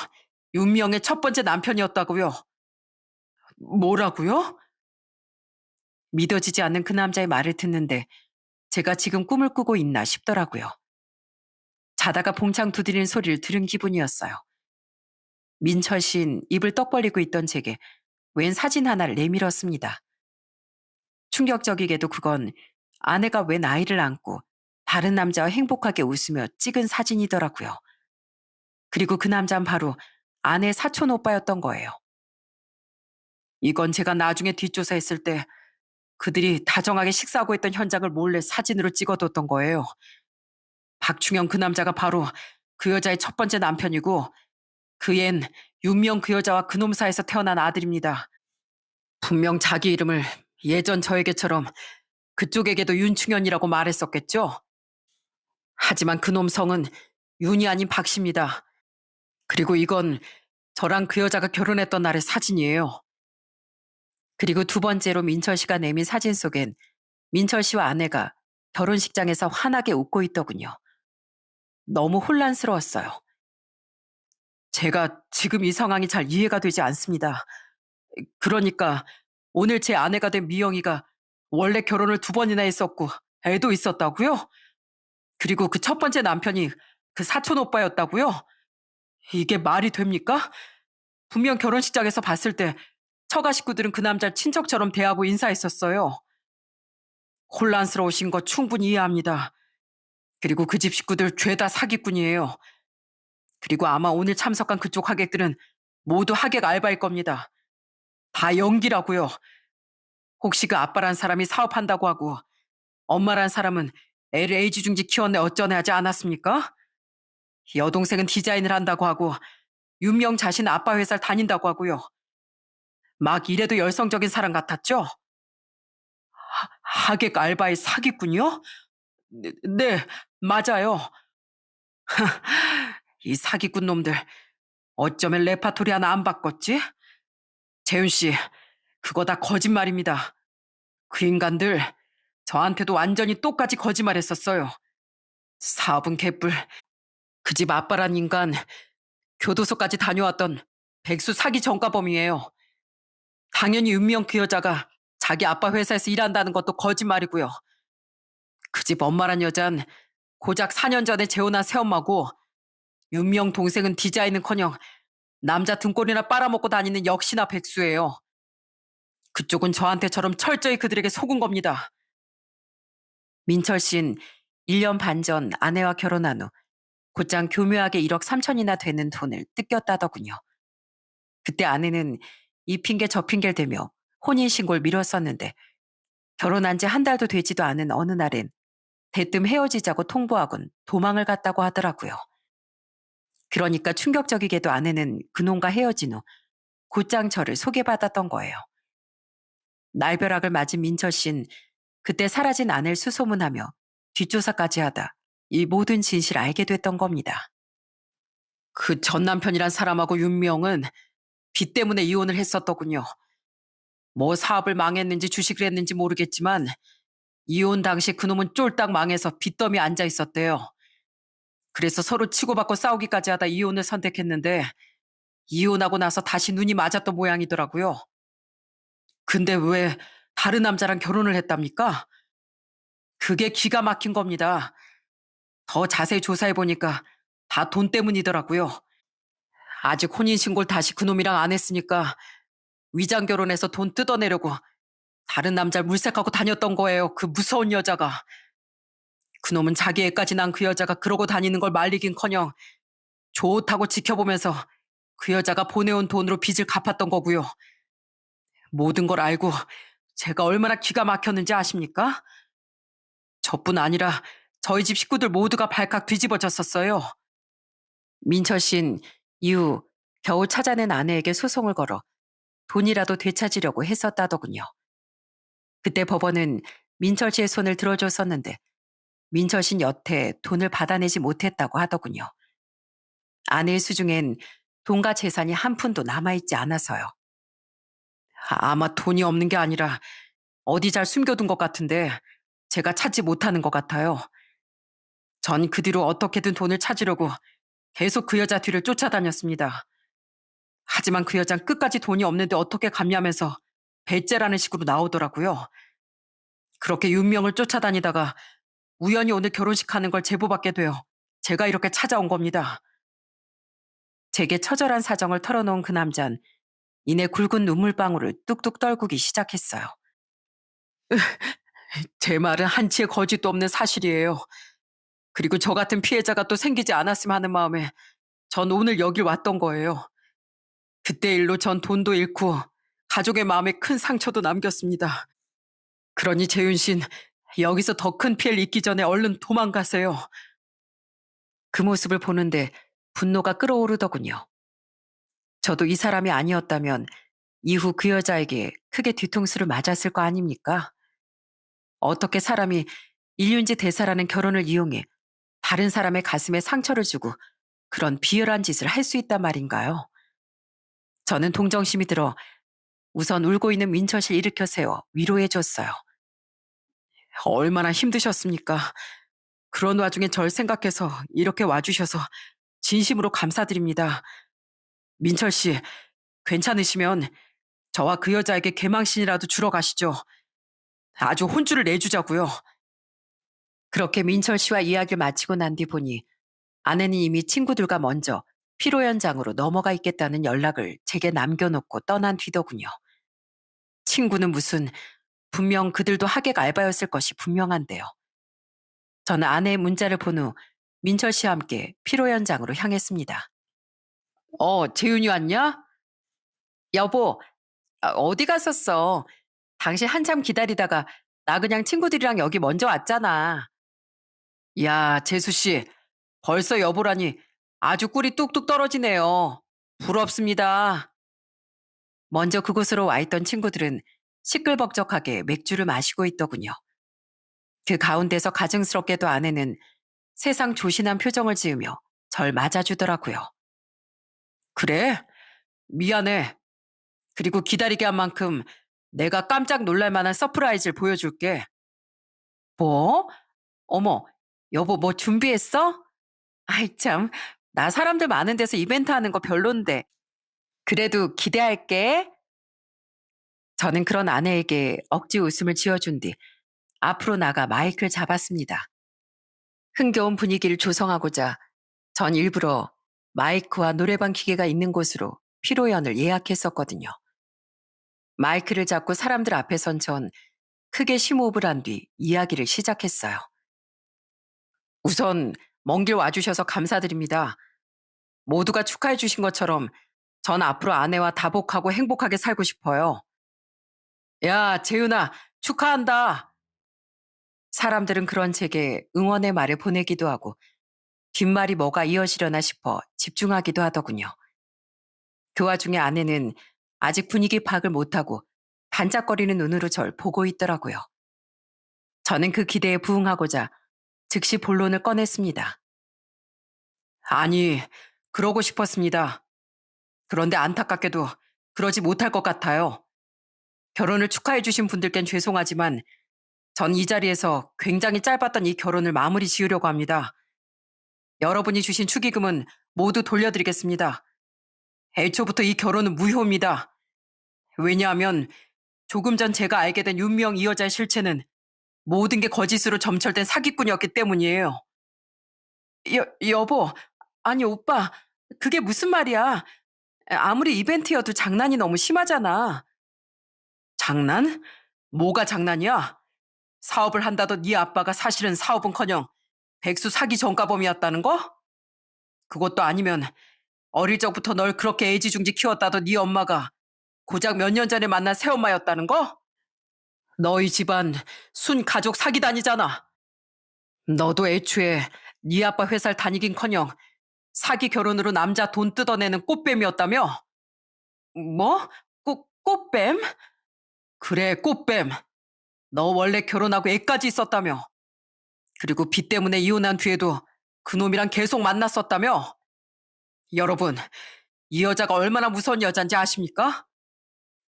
윤미영의 첫 번째 남편이었다고요. 뭐라고요? 믿어지지 않는 그 남자의 말을 듣는데 제가 지금 꿈을 꾸고 있나 싶더라고요. 자다가 봉창 두드리는 소리를 들은 기분이었어요. 민철 씨는 입을 떡 벌리고 있던 제게 웬 사진 하나를 내밀었습니다. 충격적이게도 그건 아내가 웬 아이를 안고 다른 남자와 행복하게 웃으며 찍은 사진이더라고요. 그리고 그 남자는 바로 아내 사촌 오빠였던 거예요. 이건 제가 나중에 뒷조사했을 때 그들이 다정하게 식사하고 있던 현장을 몰래 사진으로 찍어뒀던 거예요. 박충영 그 남자가 바로 그 여자의 첫 번째 남편이고 그 얜 윤명 그 여자와 그놈 사이에서 태어난 아들입니다. 분명 자기 이름을 예전 저에게처럼 그쪽에게도 윤충현이라고 말했었겠죠? 하지만 그놈 성은 윤이 아닌 박씨입니다. 그리고 이건 저랑 그 여자가 결혼했던 날의 사진이에요. 그리고 두 번째로 민철 씨가 내민 사진 속엔 민철 씨와 아내가 결혼식장에서 환하게 웃고 있더군요. 너무 혼란스러웠어요. 제가 지금 이 상황이 잘 이해가 되지 않습니다. 그러니까 오늘 제 아내가 된 미영이가 원래 결혼을 두 번이나 했었고 애도 있었다고요? 그리고 그 첫 번째 남편이 그 사촌 오빠였다고요? 이게 말이 됩니까? 분명 결혼식장에서 봤을 때 처가 식구들은 그 남자를 친척처럼 대하고 인사했었어요. 혼란스러우신 거 충분히 이해합니다. 그리고 그 집 식구들 죄다 사기꾼이에요. 그리고 아마 오늘 참석한 그쪽 하객들은 모두 하객 알바일 겁니다. 다 연기라고요. 혹시 그 아빠란 사람이 사업한다고 하고 엄마란 사람은 애를 애지중지 키웠네 어쩌네 하지 않았습니까? 여동생은 디자인을 한다고 하고 윤명 자신은 아빠 회사를 다닌다고 하고요. 막 이래도 열성적인 사람 같았죠? 하객 알바의 사기꾼이요? 네, 맞아요. 이 사기꾼 놈들 어쩌면 레파토리 하나 안 바꿨지? 재윤 씨, 그거 다 거짓말입니다. 그 인간들 저한테도 완전히 똑같이 거짓말했었어요. 사업은 개뿔. 그 집 아빠란 인간 교도소까지 다녀왔던 백수 사기 전과범이에요. 당연히 윤미영 그 여자가 자기 아빠 회사에서 일한다는 것도 거짓말이고요. 그 집 엄마란 여잔 고작 4년 전에 재혼한 새엄마고 윤미영 동생은 디자인은커녕 남자 등골이나 빨아먹고 다니는 역시나 백수예요. 그쪽은 저한테처럼 철저히 그들에게 속은 겁니다. 민철 씨는 1년 반 전 아내와 결혼한 후 곧장 교묘하게 1억 3천이나 되는 돈을 뜯겼다더군요. 그때 아내는 이 핑계 저 핑계를 대며 혼인신고를 미뤘었는데 결혼한 지 한 달도 되지도 않은 어느 날엔 대뜸 헤어지자고 통보하곤 도망을 갔다고 하더라고요. 그러니까 충격적이게도 아내는 그놈과 헤어진 후 곧장 저를 소개받았던 거예요. 날벼락을 맞은 민철 씨는 그때 사라진 아내를 수소문하며 뒷조사까지 하다 이 모든 진실을 알게 됐던 겁니다. 그 전 남편이란 사람하고 윤명은 빚 때문에 이혼을 했었더군요. 뭐 사업을 망했는지 주식을 했는지 모르겠지만 이혼 당시 그놈은 쫄딱 망해서 빚더미에 앉아 있었대요. 그래서 서로 치고받고 싸우기까지 하다 이혼을 선택했는데 이혼하고 나서 다시 눈이 맞았던 모양이더라고요. 근데 왜 다른 남자랑 결혼을 했답니까? 그게 기가 막힌 겁니다. 더 자세히 조사해보니까 다 돈 때문이더라고요. 아직 혼인신고를 다시 그놈이랑 안 했으니까 위장 결혼해서 돈 뜯어내려고 다른 남자를 물색하고 다녔던 거예요. 그 무서운 여자가. 그놈은 자기 애까지 난 그 여자가 그러고 다니는 걸 말리긴커녕 좋다고 지켜보면서 그 여자가 보내온 돈으로 빚을 갚았던 거고요. 모든 걸 알고 제가 얼마나 기가 막혔는지 아십니까? 저뿐 아니라 저희 집 식구들 모두가 발칵 뒤집어졌었어요. 민철 씨는 이후 겨우 찾아낸 아내에게 소송을 걸어 돈이라도 되찾으려고 했었다더군요. 그때 법원은 민철 씨의 손을 들어줬었는데 민철 씨는 여태 돈을 받아내지 못했다고 하더군요. 아내의 수중엔 돈과 재산이 한 푼도 남아있지 않아서요. 아마 돈이 없는 게 아니라 어디 잘 숨겨둔 것 같은데 제가 찾지 못하는 것 같아요. 전 그 뒤로 어떻게든 돈을 찾으려고 계속 그 여자 뒤를 쫓아다녔습니다. 하지만 그 여잔 끝까지 돈이 없는데 어떻게 갚냐면서 배째라는 식으로 나오더라고요. 그렇게 윤명을 쫓아다니다가 우연히 오늘 결혼식 하는 걸 제보받게 되어 제가 이렇게 찾아온 겁니다. 제게 처절한 사정을 털어놓은 그 남잔 이내 굵은 눈물방울을 뚝뚝 떨구기 시작했어요. 제 말은 한치의 거짓도 없는 사실이에요. 그리고 저 같은 피해자가 또 생기지 않았으면 하는 마음에 전 오늘 여길 왔던 거예요. 그때 일로 전 돈도 잃고 가족의 마음에 큰 상처도 남겼습니다. 그러니 재윤 씨는 여기서 더 큰 피해를 입기 전에 얼른 도망가세요. 그 모습을 보는데 분노가 끓어오르더군요. 저도 이 사람이 아니었다면 이후 그 여자에게 크게 뒤통수를 맞았을 거 아닙니까? 어떻게 사람이 일륜지 대사라는 결혼을 이용해 다른 사람의 가슴에 상처를 주고 그런 비열한 짓을 할 수 있단 말인가요? 저는 동정심이 들어 우선 울고 있는 민철 씨를 일으켜 세워 위로해 줬어요. 얼마나 힘드셨습니까? 그런 와중에 절 생각해서 이렇게 와주셔서 진심으로 감사드립니다. 민철 씨, 괜찮으시면 저와 그 여자에게 개망신이라도 주러 가시죠. 아주 혼쭐을 내주자고요. 그렇게 민철 씨와 이야기를 마치고 난 뒤 보니 아내는 이미 친구들과 먼저 피로 현장으로 넘어가 있겠다는 연락을 제게 남겨놓고 떠난 뒤더군요. 친구는 무슨 분명 그들도 하객 알바였을 것이 분명한데요. 저는 아내의 문자를 본 후 민철 씨와 함께 피로 현장으로 향했습니다. 재윤이 왔냐? 여보, 어디 갔었어? 당신 한참 기다리다가 나 그냥 친구들이랑 여기 먼저 왔잖아. 야, 재수 씨, 벌써 여보라니 아주 꿀이 뚝뚝 떨어지네요. 부럽습니다. 먼저 그곳으로 와 있던 친구들은 시끌벅적하게 맥주를 마시고 있더군요. 그 가운데서 가증스럽게도 아내는 세상 조신한 표정을 지으며 절 맞아주더라고요. 그래? 미안해. 그리고 기다리게 한 만큼 내가 깜짝 놀랄 만한 서프라이즈를 보여줄게. 뭐? 어머, 여보 뭐 준비했어? 아이 참, 나 사람들 많은 데서 이벤트 하는 거 별론데. 그래도 기대할게. 저는 그런 아내에게 억지 웃음을 지어준 뒤 앞으로 나가 마이크를 잡았습니다. 흥겨운 분위기를 조성하고자 전 일부러 마이크와 노래방 기계가 있는 곳으로 피로연을 예약했었거든요. 마이크를 잡고 사람들 앞에 선 전 크게 심호흡을 한 뒤 이야기를 시작했어요. 우선 먼 길 와주셔서 감사드립니다. 모두가 축하해 주신 것처럼 전 앞으로 아내와 다복하고 행복하게 살고 싶어요. 야, 재윤아, 축하한다. 사람들은 그런 제게 응원의 말을 보내기도 하고 뒷말이 뭐가 이어지려나 싶어 집중하기도 하더군요. 그 와중에 아내는 아직 분위기 파악을 못하고 반짝거리는 눈으로 절 보고 있더라고요. 저는 그 기대에 부응하고자 즉시 본론을 꺼냈습니다. 아니, 그러고 싶었습니다. 그런데 안타깝게도 그러지 못할 것 같아요. 결혼을 축하해 주신 분들께는 죄송하지만 전 이 자리에서 굉장히 짧았던 이 결혼을 마무리 지으려고 합니다. 여러분이 주신 축의금은 모두 돌려드리겠습니다. 애초부터 이 결혼은 무효입니다. 왜냐하면 조금 전 제가 알게 된 윤미영 이 여자의 실체는 모든 게 거짓으로 점철된 사기꾼이었기 때문이에요. 여보, 아니 오빠, 그게 무슨 말이야. 아무리 이벤트여도 장난이 너무 심하잖아. 장난? 뭐가 장난이야? 사업을 한다던 네 아빠가 사실은 사업은커녕 백수 사기 전과범이었다는 거? 그것도 아니면 어릴 적부터 널 그렇게 애지중지 키웠다던 네 엄마가 고작 몇 년 전에 만난 새엄마였다는 거? 너희 집안 순 가족 사기단이잖아. 너도 애초에 네 아빠 회사를 다니긴커녕 사기 결혼으로 남자 돈 뜯어내는 꽃뱀이었다며? 뭐? 꽃뱀? 그래, 꽃뱀. 너 원래 결혼하고 애까지 있었다며. 그리고 빚 때문에 이혼한 뒤에도 그놈이랑 계속 만났었다며. 여러분, 이 여자가 얼마나 무서운 여잔지 아십니까?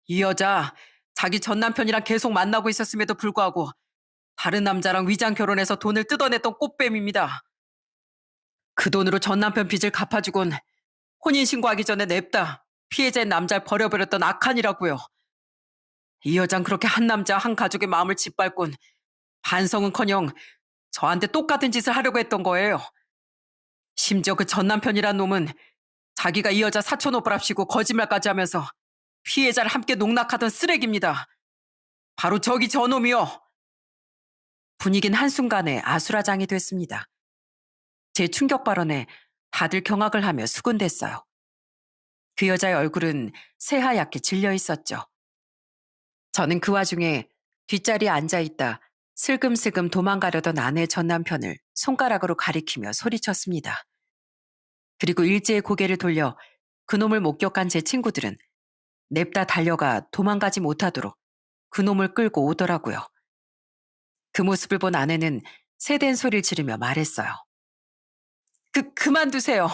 이 여자 자기 전 남편이랑 계속 만나고 있었음에도 불구하고 다른 남자랑 위장 결혼해서 돈을 뜯어냈던 꽃뱀입니다. 그 돈으로 전 남편 빚을 갚아주곤 혼인신고하기 전에 냅다 피해자인 남자를 버려버렸던 악한이라고요. 이 여잔 그렇게 한 남자 한 가족의 마음을 짓밟곤 반성은커녕 저한테 똑같은 짓을 하려고 했던 거예요. 심지어 그 전 남편이란 놈은 자기가 이 여자 사촌 오빠랍시고 거짓말까지 하면서 피해자를 함께 농락하던 쓰레기입니다. 바로 저기 저놈이요. 분위기는 한순간에 아수라장이 됐습니다. 제 충격 발언에 다들 경악을 하며 수군댔어요. 그 여자의 얼굴은 새하얗게 질려 있었죠. 저는 그 와중에 뒷자리에 앉아있다 슬금슬금 도망가려던 아내 전 남편을 손가락으로 가리키며 소리쳤습니다. 그리고 일제히 고개를 돌려 그놈을 목격한 제 친구들은 냅다 달려가 도망가지 못하도록 그놈을 끌고 오더라고요. 그 모습을 본 아내는 세댄 소리를 지르며 말했어요. 그만두세요.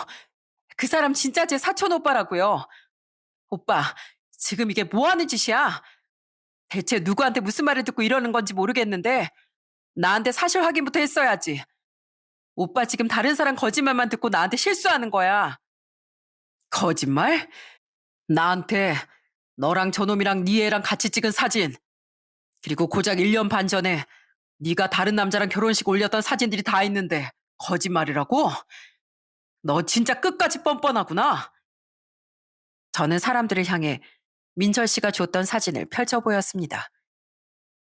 그 사람 진짜 제 사촌 오빠라고요. 오빠, 지금 이게 뭐 하는 짓이야? 대체 누구한테 무슨 말을 듣고 이러는 건지 모르겠는데 나한테 사실 확인부터 했어야지. 오빠 지금 다른 사람 거짓말만 듣고 나한테 실수하는 거야. 거짓말? 나한테 너랑 저놈이랑 네 애랑 같이 찍은 사진, 그리고 고작 1년 반 전에 네가 다른 남자랑 결혼식 올렸던 사진들이 다 있는데 거짓말이라고? 너 진짜 끝까지 뻔뻔하구나. 저는 사람들을 향해 민철 씨가 줬던 사진을 펼쳐 보였습니다.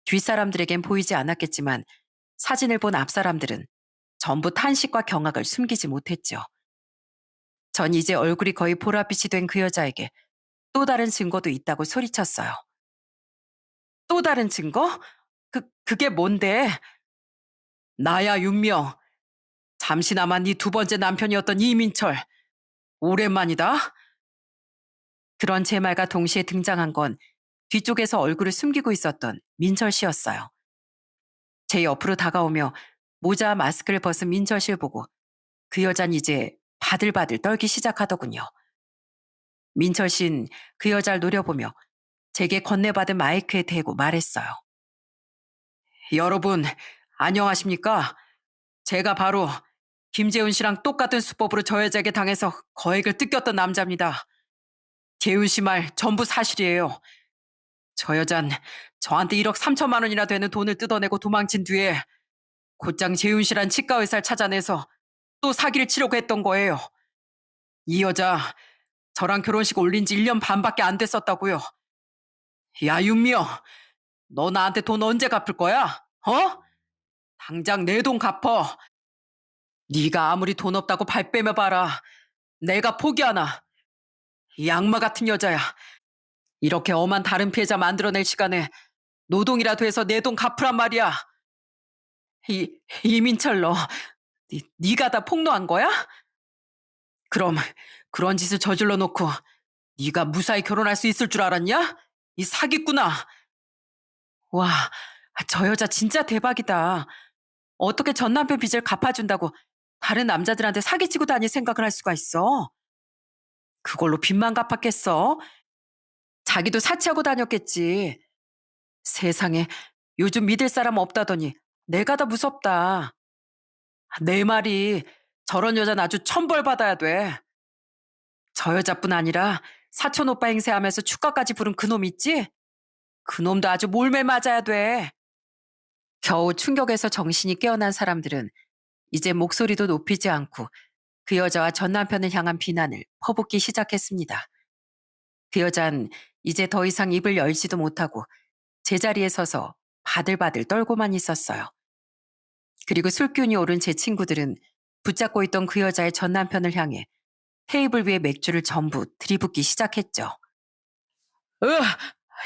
뒷사람들에겐 보이지 않았겠지만 사진을 본 앞사람들은 전부 탄식과 경악을 숨기지 못했죠. 전 이제 얼굴이 거의 보랏빛이 된 그 여자에게 또 다른 증거도 있다고 소리쳤어요. 또 다른 증거? 그게 뭔데? 나야 윤명. 잠시나마 네 두 번째 남편이었던 이민철. 오랜만이다. 그런 제 말과 동시에 등장한 건 뒤쪽에서 얼굴을 숨기고 있었던 민철 씨였어요. 제 옆으로 다가오며 모자와 마스크를 벗은 민철 씨를 보고 그 여잔 이제 바들바들 떨기 시작하더군요. 민철 씨는 그 여자를 노려보며 제게 건네받은 마이크에 대고 말했어요. 여러분, 안녕하십니까? 제가 바로 김재훈 씨랑 똑같은 수법으로 저 여자에게 당해서 거액을 뜯겼던 남자입니다. 재훈 씨 말 전부 사실이에요. 저 여잔 저한테 1억 3천만 원이나 되는 돈을 뜯어내고 도망친 뒤에 곧장 재훈 씨란 치과 의사를 찾아내서 또 사기를 치려고 했던 거예요. 이 여자 저랑 결혼식 올린 지 1년 반밖에 안 됐었다고요. 야 윤미영, 너 나한테 돈 언제 갚을 거야? 어? 당장 내 돈 갚어. 네가 아무리 돈 없다고 발 빼며 봐라. 내가 포기하나. 이 악마 같은 여자야. 이렇게 엄한 다른 피해자 만들어낼 시간에 노동이라도 해서 내 돈 갚으란 말이야. 이민철 너, 네가 다 폭로한 거야? 그럼 그런 짓을 저질러 놓고 네가 무사히 결혼할 수 있을 줄 알았냐? 이 사기꾼아. 와, 저 여자 진짜 대박이다. 어떻게 전 남편 빚을 갚아준다고 다른 남자들한테 사기치고 다닐 생각을 할 수가 있어? 그걸로 빚만 갚았겠어? 자기도 사치하고 다녔겠지. 세상에 요즘 믿을 사람 없다더니 내가 더 무섭다. 내 말이 저런 여자는 아주 천벌 받아야 돼. 저 여자뿐 아니라 사촌 오빠 행세하면서 축가까지 부른 그놈 있지? 그놈도 아주 몰매 맞아야 돼. 겨우 충격에서 정신이 깨어난 사람들은 이제 목소리도 높이지 않고 그 여자와 전 남편을 향한 비난을 퍼붓기 시작했습니다. 그 여잔 이제 더 이상 입을 열지도 못하고 제자리에 서서 바들바들 떨고만 있었어요. 그리고 술기운이 오른 제 친구들은 붙잡고 있던 그 여자의 전 남편을 향해 테이블 위에 맥주를 전부 들이붓기 시작했죠. 으,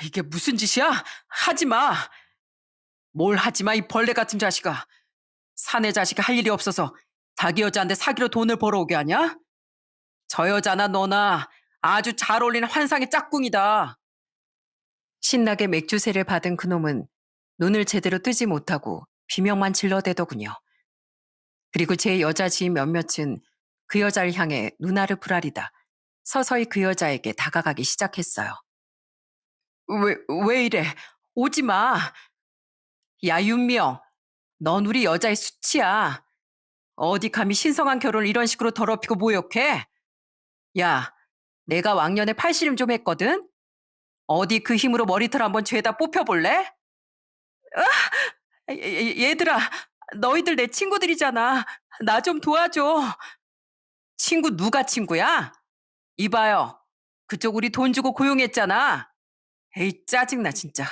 이게 무슨 짓이야? 하지 마. 뭘 하지 마, 이 벌레 같은 자식아. 사내 자식이 할 일이 없어서 자기 여자한테 사기로 돈을 벌어오게 하냐? 저 여자나 너나 아주 잘 어울리는 환상의 짝꿍이다. 신나게 맥주세를 받은 그놈은 눈을 제대로 뜨지 못하고 비명만 질러대더군요. 그리고 제 여자 지인 몇몇은 그 여자를 향해 눈알을 부라리다 서서히 그 여자에게 다가가기 시작했어요. 왜 이래? 오지 마. 야, 윤미영. 넌 우리 여자의 수치야. 어디 감히 신성한 결혼을 이런 식으로 더럽히고 모욕해? 야, 내가 왕년에 팔씨름 좀 했거든? 어디 그 힘으로 머리털 한번 죄다 뽑혀볼래? 얘들아, 너희들 내 친구들이잖아. 나 좀 도와줘. 친구 누가 친구야? 이봐요. 그쪽 우리 돈 주고 고용했잖아. 에이, 짜증나 진짜.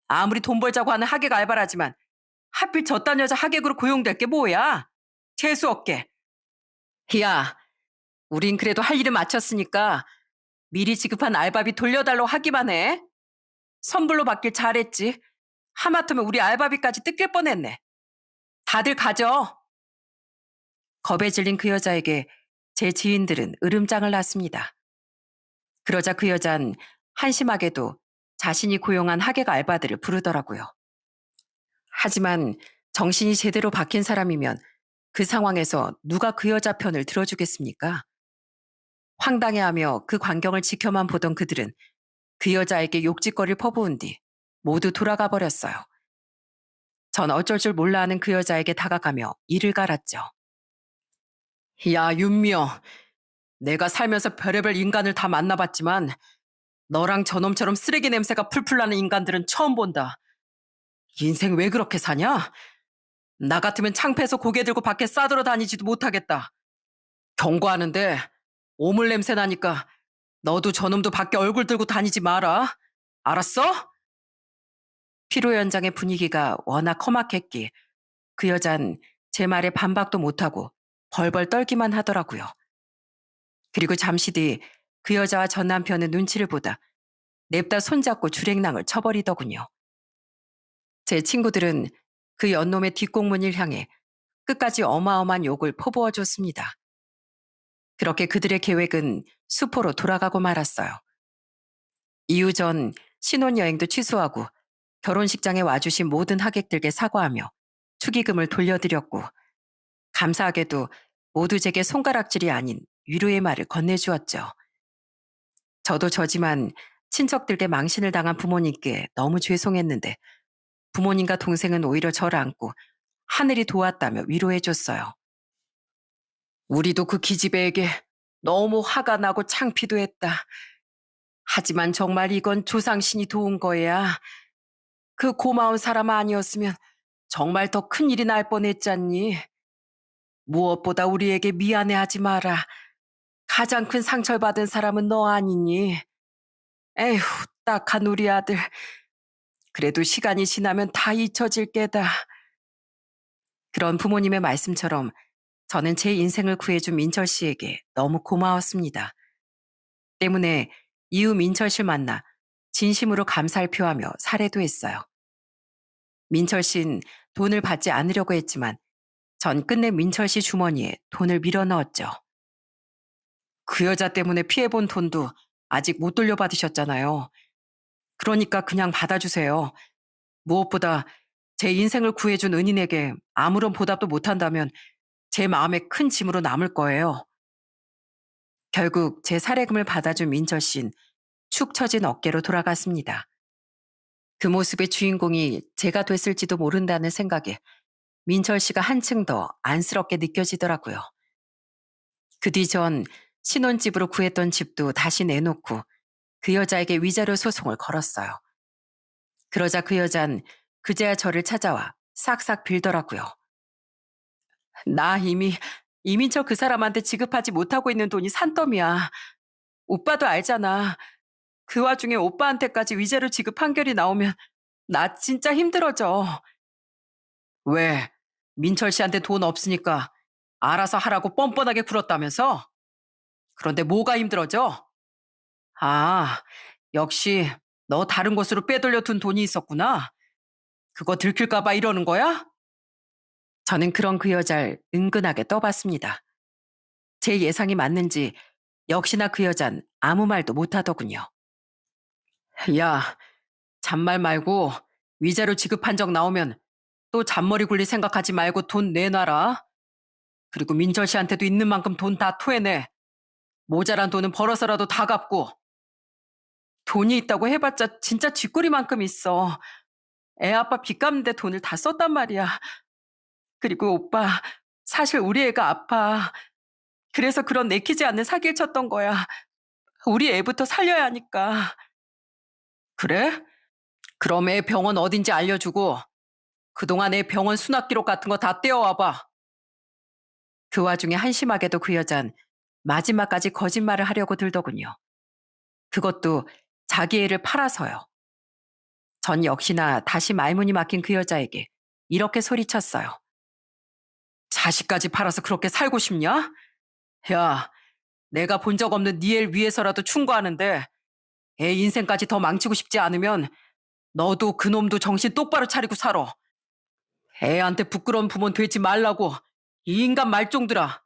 아무리 돈 벌자고 하는 하객 알바라지만 하필 저딴 여자 하객으로 고용될 게 뭐야? 재수없게. 야, 우린 그래도 할 일을 마쳤으니까 미리 지급한 알바비 돌려달라고 하기만 해. 선불로 받길 잘했지. 하마터면 우리 알바비까지 뜯길 뻔했네. 다들 가져. 겁에 질린 그 여자에게 제 지인들은 으름장을 놨습니다. 그러자 그 여잔 한심하게도 자신이 고용한 하객 알바들을 부르더라고요. 하지만 정신이 제대로 박힌 사람이면 그 상황에서 누가 그 여자 편을 들어주겠습니까? 황당해하며 그 광경을 지켜만 보던 그들은 그 여자에게 욕짓거리를 퍼부은 뒤 모두 돌아가 버렸어요. 전 어쩔 줄 몰라 하는 그 여자에게 다가가며 이를 갈았죠. 야, 윤미영. 내가 살면서 별의별 인간을 다 만나봤지만 너랑 저놈처럼 쓰레기 냄새가 풀풀 나는 인간들은 처음 본다. 인생 왜 그렇게 사냐? 나 같으면 창피해서 고개 들고 밖에 싸돌아다니지도 못하겠다. 경고하는데 오물 냄새 나니까 너도 저놈도 밖에 얼굴 들고 다니지 마라. 알았어? 피로 연장의 분위기가 워낙 험악했기에 그 여잔 제 말에 반박도 못하고 벌벌 떨기만 하더라고요. 그리고 잠시 뒤 그 여자와 전 남편은 눈치를 보다 냅다 손잡고 주랭랑을 쳐버리더군요. 제 친구들은 그 연놈의 뒷공문을 향해 끝까지 어마어마한 욕을 퍼부어 줬습니다. 그렇게 그들의 계획은 수포로 돌아가고 말았어요. 이후 전 신혼여행도 취소하고 결혼식장에 와주신 모든 하객들께 사과하며 축의금을 돌려드렸고 감사하게도 모두 제게 손가락질이 아닌 위로의 말을 건네주었죠. 저도 저지만 친척들께 망신을 당한 부모님께 너무 죄송했는데 부모님과 동생은 오히려 저를 안고 하늘이 도왔다며 위로해줬어요. 우리도 그 기집애에게 너무 화가 나고 창피도 했다. 하지만 정말 이건 조상신이 도운 거야. 그 고마운 사람 아니었으면 정말 더 큰일이 날 뻔했잖니. 무엇보다 우리에게 미안해하지 마라. 가장 큰 상처를 받은 사람은 너 아니니. 에휴, 딱한 우리 아들. 그래도 시간이 지나면 다 잊혀질 게다. 그런 부모님의 말씀처럼 저는 제 인생을 구해준 민철 씨에게 너무 고마웠습니다. 때문에 이후 민철 씨를 만나 진심으로 감사를 표하며 사례도 했어요. 민철 씨는 돈을 받지 않으려고 했지만 전 끝내 민철 씨 주머니에 돈을 밀어 넣었죠. 그 여자 때문에 피해본 돈도 아직 못 돌려받으셨잖아요. 그러니까 그냥 받아주세요. 무엇보다 제 인생을 구해준 은인에게 아무런 보답도 못한다면 제 마음에 큰 짐으로 남을 거예요. 결국 제 사례금을 받아준 민철 씨는 축 처진 어깨로 돌아갔습니다. 그 모습의 주인공이 제가 됐을지도 모른다는 생각에 민철 씨가 한층 더 안쓰럽게 느껴지더라고요. 그 뒤 전 신혼집으로 구했던 집도 다시 내놓고 그 여자에게 위자료 소송을 걸었어요. 그러자 그 여잔 그제야 저를 찾아와 싹싹 빌더라고요. 나 이미 이민철 그 사람한테 지급하지 못하고 있는 돈이 산더미야. 오빠도 알잖아. 그 와중에 오빠한테까지 위자료 지급 판결이 나오면 나 진짜 힘들어져. 왜? 민철 씨한테 돈 없으니까 알아서 하라고 뻔뻔하게 굴었다면서? 그런데 뭐가 힘들어져? 아, 역시 너 다른 곳으로 빼돌려 둔 돈이 있었구나. 그거 들킬까 봐 이러는 거야? 저는 그런 그 여자를 은근하게 떠봤습니다. 제 예상이 맞는지 역시나 그 여잔 아무 말도 못하더군요. 야, 잔말 말고 위자료 지급한 적 나오면 또 잔머리 굴릴 생각하지 말고 돈 내놔라. 그리고 민철 씨한테도 있는 만큼 돈 다 토해내. 모자란 돈은 벌어서라도 다 갚고. 돈이 있다고 해봤자 진짜 쥐꼬리만큼 있어. 애 아빠 빚 갚는데 돈을 다 썼단 말이야. 그리고 오빠, 사실 우리 애가 아파. 그래서 그런 내키지 않는 사기를 쳤던 거야. 우리 애부터 살려야 하니까. 그래? 그럼 애 병원 어딘지 알려주고 그동안 애 병원 수납 기록 같은 거 다 떼어와봐. 그 와중에 한심하게도 그 여잔 마지막까지 거짓말을 하려고 들더군요. 그것도 자기 애를 팔아서요. 전 역시나 다시 말문이 막힌 그 여자에게 이렇게 소리쳤어요. 자식까지 팔아서 그렇게 살고 싶냐? 야, 내가 본 적 없는 네 애를 위해서라도 충고하는데 애 인생까지 더 망치고 싶지 않으면 너도 그놈도 정신 똑바로 차리고 살아. 애한테 부끄러운 부모는 되지 말라고. 이 인간 말종들아.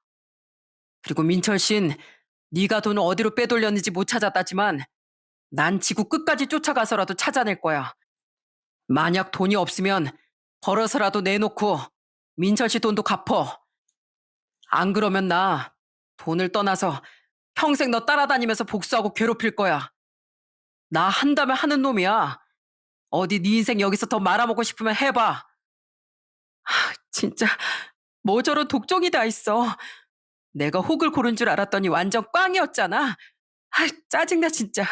그리고 민철 씨는 네가 돈을 어디로 빼돌렸는지 못 찾았다지만 난 지구 끝까지 쫓아가서라도 찾아낼 거야. 만약 돈이 없으면 벌어서라도 내놓고 민철 씨 돈도 갚어. 안 그러면 나 돈을 떠나서 평생 너 따라다니면서 복수하고 괴롭힐 거야. 나 한다면 하는 놈이야. 어디 네 인생 여기서 더 말아먹고 싶으면 해봐. 진짜 뭐 저런 독종이 다 있어. 내가 혹을 고른 줄 알았더니 완전 꽝이었잖아. 짜증나 진짜.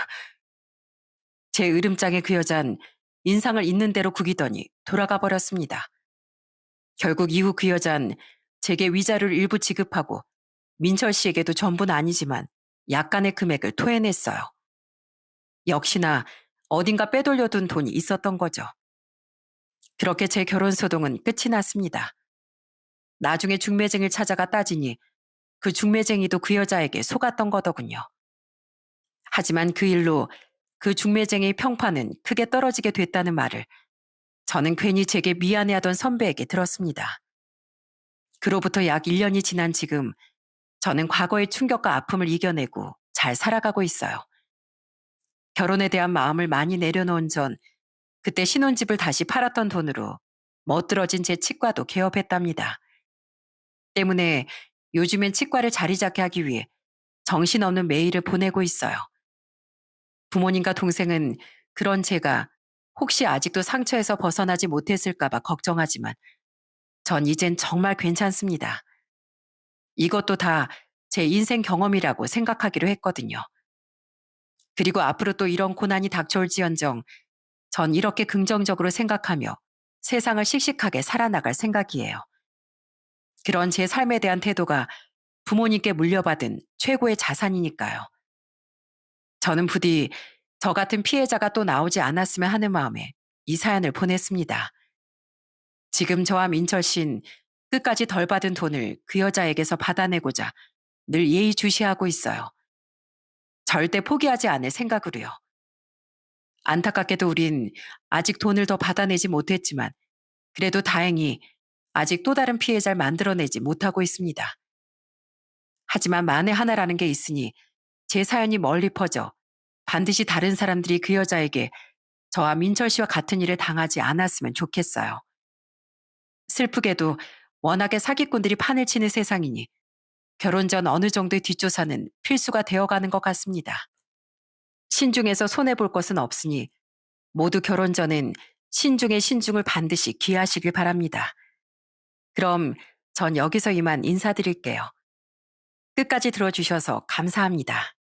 제 으름장에 그 여잔 인상을 있는 대로 구기더니 돌아가 버렸습니다. 결국 이후 그 여잔 제게 위자료를 일부 지급하고 민철 씨에게도 전부는 아니지만 약간의 금액을 토해냈어요. 역시나 어딘가 빼돌려둔 돈이 있었던 거죠. 그렇게 제 결혼 소동은 끝이 났습니다. 나중에 중매쟁이를 찾아가 따지니 그 중매쟁이도 그 여자에게 속았던 거더군요. 하지만 그 일로 그 중매쟁이의 평판은 크게 떨어지게 됐다는 말을 저는 괜히 제게 미안해하던 선배에게 들었습니다. 그로부터 약 1년이 지난 지금 저는 과거의 충격과 아픔을 이겨내고 잘 살아가고 있어요. 결혼에 대한 마음을 많이 내려놓은 전 그때 신혼집을 다시 팔았던 돈으로 멋들어진 제 치과도 개업했답니다. 때문에 요즘엔 치과를 자리 잡게 하기 위해 정신없는 매일을 보내고 있어요. 부모님과 동생은 그런 제가 혹시 아직도 상처에서 벗어나지 못했을까봐 걱정하지만 전 이젠 정말 괜찮습니다. 이것도 다 제 인생 경험이라고 생각하기로 했거든요. 그리고 앞으로 또 이런 고난이 닥쳐올지언정 전 이렇게 긍정적으로 생각하며 세상을 씩씩하게 살아나갈 생각이에요. 그런 제 삶에 대한 태도가 부모님께 물려받은 최고의 자산이니까요. 저는 부디 저 같은 피해자가 또 나오지 않았으면 하는 마음에 이 사연을 보냈습니다. 지금 저와 민철 씨는 끝까지 덜 받은 돈을 그 여자에게서 받아내고자 늘 예의주시하고 있어요. 절대 포기하지 않을 생각으로요. 안타깝게도 우린 아직 돈을 더 받아내지 못했지만 그래도 다행히 아직 또 다른 피해자를 만들어내지 못하고 있습니다. 하지만 만에 하나라는 게 있으니 제 사연이 멀리 퍼져 반드시 다른 사람들이 그 여자에게 저와 민철 씨와 같은 일을 당하지 않았으면 좋겠어요. 슬프게도 워낙에 사기꾼들이 판을 치는 세상이니 결혼 전 어느 정도의 뒷조사는 필수가 되어가는 것 같습니다. 신중해서 손해볼 것은 없으니 모두 결혼 전엔 신중의 신중을 반드시 기하시길 바랍니다. 그럼 전 여기서 이만 인사드릴게요. 끝까지 들어주셔서 감사합니다.